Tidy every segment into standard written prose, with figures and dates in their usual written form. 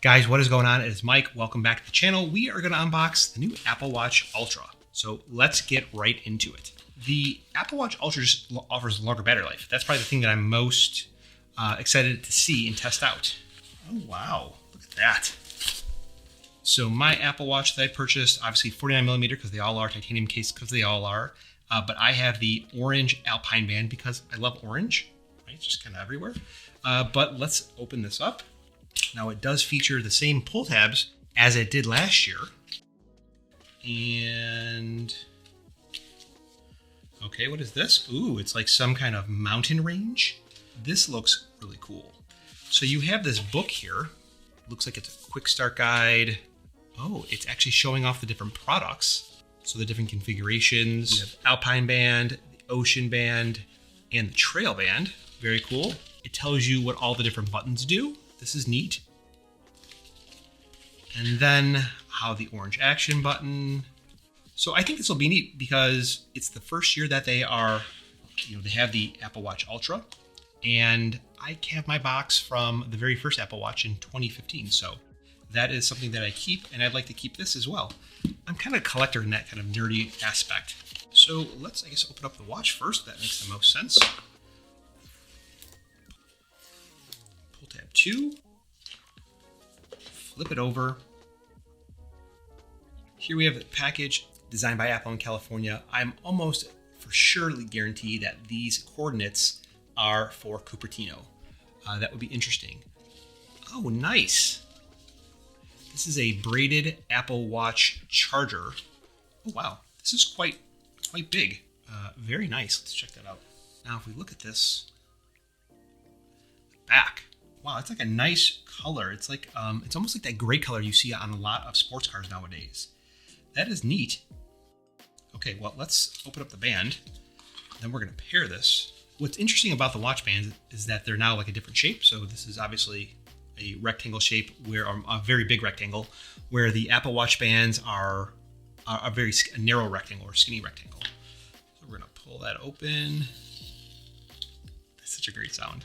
Guys, what is going on? It is Mike. Welcome back to the channel. We are going to unbox the new Apple Watch Ultra. So let's get right into it. The Apple Watch Ultra just offers longer battery life. That's probably the thing that I'm most excited to see and test out. Oh, wow. Look at that. So my Apple Watch that I purchased, obviously 49mm because they all are, titanium case because they all are. But I have the orange ALPINE band because I love orange. Right? It's just kind of everywhere. But let's open this up. Now it does feature the same pull tabs as it did last year. And okay, what is this? Ooh, it's like some kind of mountain range. This looks really cool. So you have this book here. Looks like it's a quick start guide. Oh, it's actually showing off the different products. So the different configurations. You have Alpine band, the Ocean band, and the Trail band. Very cool. It tells you what all the different buttons do. This is neat. And then how the orange action button. So I think this will be neat because it's the first year that they are, they have the Apple Watch Ultra. And I have my box from the very first Apple Watch in 2015. So that is something that I keep, and I'd like to keep this as well. I'm kind of a collector in that kind of nerdy aspect. So let's, I guess, open up the watch first. That makes the most sense. Pull tab 2. Flip it over. Here we have the package designed by Apple in California. I'm almost for surely guaranteed that these coordinates are for Cupertino. That would be interesting. Oh, nice. This is a braided Apple Watch charger. Oh, wow. This is quite big. Very nice. Let's check that out. Now, if we look at this, back. Wow, it's like a nice color. It's like it's almost like that gray color you see on a lot of sports cars nowadays. That is neat. Okay, well, let's open up the band. Then we're going to pair this. What's interesting about the watch bands is that they're now like a different shape. So this is obviously a rectangle shape, where a very big rectangle, where the Apple Watch bands are a very narrow rectangle or skinny rectangle. So we're going to pull that open. That's such a great sound.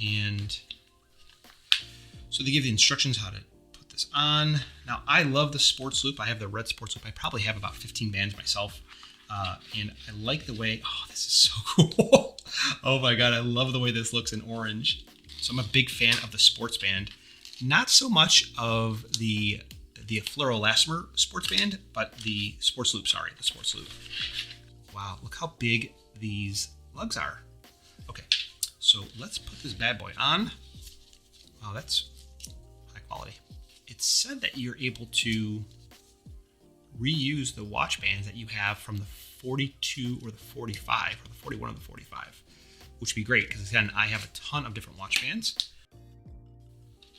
And so they give the instructions how to put this on. Now, I love the sports loop. I have the red sports loop. I probably have about 15 bands myself. And I like the way, oh, this is so cool. Oh my God, I love the way this looks in orange. So I'm a big fan of the sports band. Not so much of the fluoroelastomer sports band, but the sports loop, the sports loop. Wow, look how big these lugs are. Okay. So let's put this bad boy on. Wow, that's high quality. It said that you're able to reuse the watch bands that you have from the 42 or the 45, or the 41 or the 45, which would be great because, again, I have a ton of different watch bands.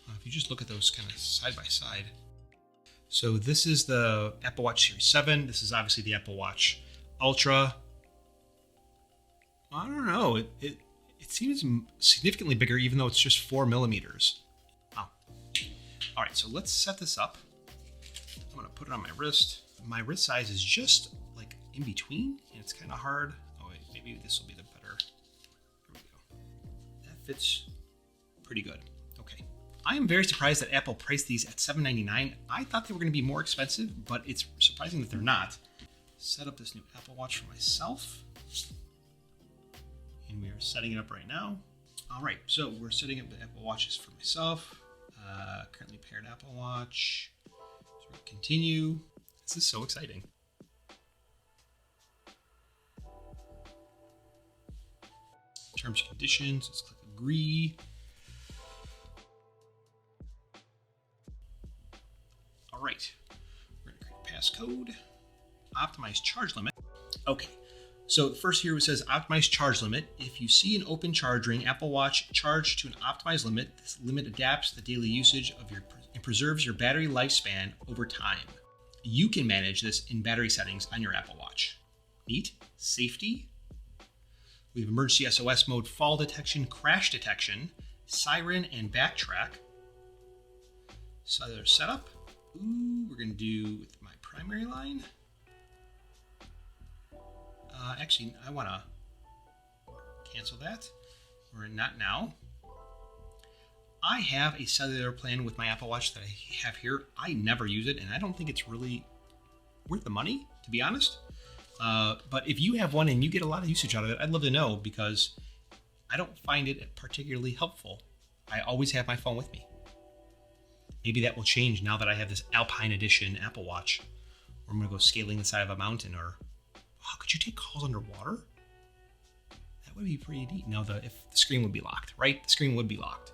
If you just look at those kind of side by side. So this is the Apple Watch Series 7. This is obviously the Apple Watch Ultra. I don't know. It seems significantly bigger, even though it's just 4mm. Wow. All right, so let's set this up. I'm going to put it on my wrist. My wrist size is just like in between, and it's kind of hard. Oh, wait, maybe this will be the better. Here we go. That fits pretty good. Okay. I am very surprised that Apple priced these at $799. I thought they were going to be more expensive, but it's surprising that they're not. Set up this new Apple Watch for myself. And we are setting it up right now. All right, so we're setting up the Apple Watches for myself. Currently paired Apple Watch. So we'll continue. This is so exciting. Terms and conditions, let's click agree. All right, we're gonna create a passcode. Optimize charge limit. Okay. So first here it says optimize charge limit. If you see an open charge ring, Apple Watch charged to an optimized limit. This limit adapts the daily usage of and preserves your battery lifespan over time. You can manage this in battery settings on your Apple Watch. Neat. Safety. We have emergency SOS mode, fall detection, crash detection, siren, and backtrack. Cellular setup. Ooh, we're going to do with my primary line. Actually, I want to cancel that. We're in not now. I have a cellular plan with my Apple Watch that I have here. I never use it, and I don't think it's really worth the money, to be honest. But if you have one and you get a lot of usage out of it, I'd love to know, because I don't find it particularly helpful. I always have my phone with me. Maybe that will change now that I have this Alpine Edition Apple Watch, or I'm going to go scaling the side of a mountain, or could you take calls underwater? That would be pretty neat. No, if the screen would be locked, right? The screen would be locked.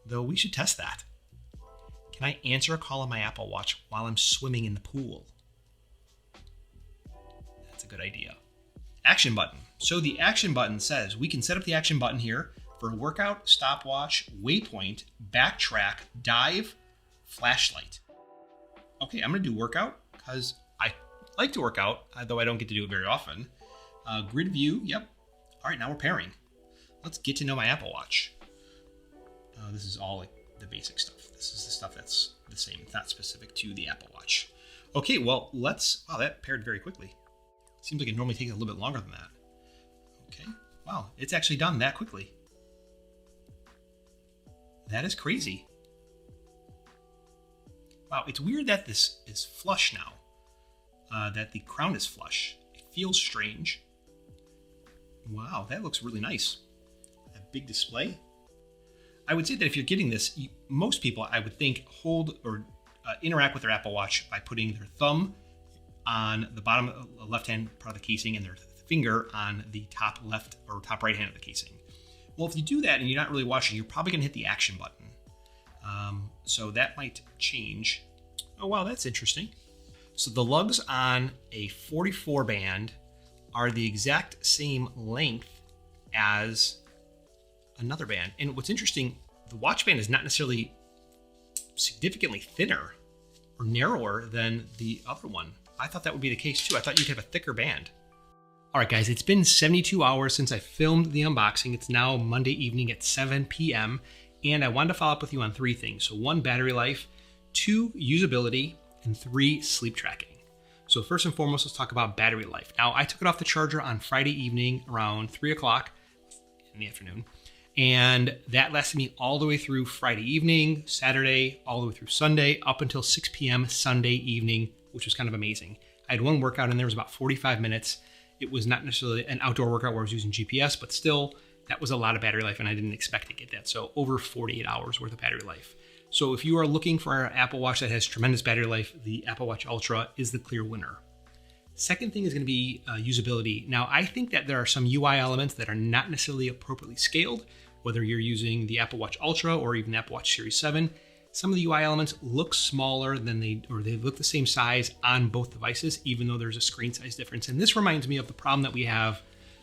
Though we should test that. Can I answer a call on my Apple Watch while I'm swimming in the pool? That's a good idea. Action button. So the action button says we can set up the action button here for workout, stopwatch, waypoint, backtrack, dive, flashlight. Okay, I'm going to do workout because I like to work out, though I don't get to do it very often. Grid view, yep. All right, now we're pairing. Let's get to know my Apple Watch. This is all like the basic stuff. This is the stuff that's the same. It's not specific to the Apple Watch. Okay, well, wow, that paired very quickly. Seems like it normally takes a little bit longer than that. Okay, wow, it's actually done that quickly. That is crazy. Wow, it's weird that this is flush now. That the crown is flush. It feels strange. Wow, that looks really nice. A big display. I would say that if you're getting this, most people, I would think, hold or interact with their Apple Watch by putting their thumb on the bottom left-hand part of the casing and their finger on the top left or top right hand of the casing. Well, if you do that and you're not really watching, you're probably going to hit the action button. So that might change. Oh, wow, that's interesting. So the lugs on a 44 band are the exact same length as another band. And what's interesting, the watch band is not necessarily significantly thinner or narrower than the other one. I thought that would be the case too. I thought you'd have a thicker band. All right, guys, it's been 72 hours since I filmed the unboxing. It's now Monday evening at 7 p.m. And I wanted to follow up with you on 3 things. So 1, battery life, 2, usability, and 3, sleep tracking. So first and foremost, let's talk about battery life. Now, I took it off the charger on Friday evening around 3 o'clock in the afternoon. And that lasted me all the way through Friday evening, Saturday, all the way through Sunday, up until 6 p.m. Sunday evening, which was kind of amazing. I had one workout in there, it was about 45 minutes. It was not necessarily an outdoor workout where I was using GPS, but still, that was a lot of battery life, and I didn't expect to get that. So over 48 hours worth of battery life. So if you are looking for an Apple Watch that has tremendous battery life, the Apple Watch Ultra is the clear winner. Second thing is going to be usability. Now, I think that there are some UI elements that are not necessarily appropriately scaled, whether you're using the Apple Watch Ultra or even Apple Watch Series 7. Some of the UI elements look smaller than they look the same size on both devices, even though there's a screen size difference. And this reminds me of the problem that we have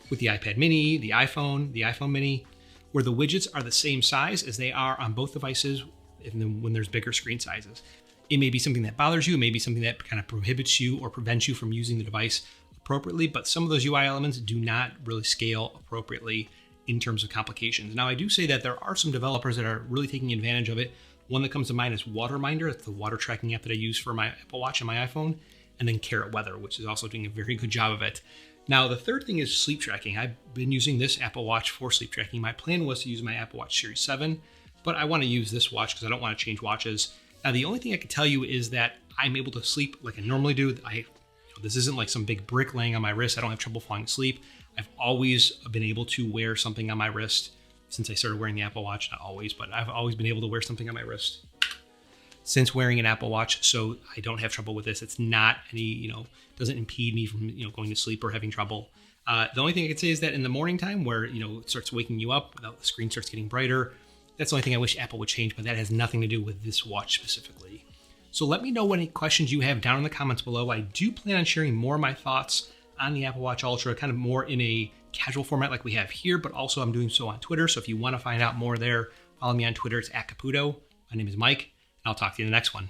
with the iPad mini, the iPhone mini, where the widgets are the same size as they are on both devices when there's bigger screen sizes. It may be something that bothers you, it may be something that kind of prohibits you or prevents you from using the device appropriately, but some of those UI elements do not really scale appropriately in terms of complications. Now, I do say that there are some developers that are really taking advantage of it. One that comes to mind is Waterminder. It's the water tracking app that I use for my Apple Watch and my iPhone, and then Carrot Weather, which is also doing a very good job of it. Now, the third thing is sleep tracking. I've been using this Apple Watch for sleep tracking. My plan was to use my Apple Watch Series 7, but I want to use this watch because I don't want to change watches. Now, the only thing I can tell you is that I'm able to sleep like I normally do. This isn't like some big brick laying on my wrist. I don't have trouble falling asleep. I've always been able to wear something on my wrist since I started wearing the Apple Watch. Not always, but I've always been able to wear something on my wrist since wearing an Apple Watch, so I don't have trouble with this. It's not any, doesn't impede me from, going to sleep or having trouble. The only thing I could say is that in the morning time where, it starts waking you up, the screen starts getting brighter, that's the only thing I wish Apple would change, but that has nothing to do with this watch specifically. So let me know what any questions you have down in the comments below. I do plan on sharing more of my thoughts on the Apple Watch Ultra, kind of more in a casual format like we have here, but also I'm doing so on Twitter. So if you want to find out more there, follow me on Twitter. It's @Caputo. My name is Mike, and I'll talk to you in the next one.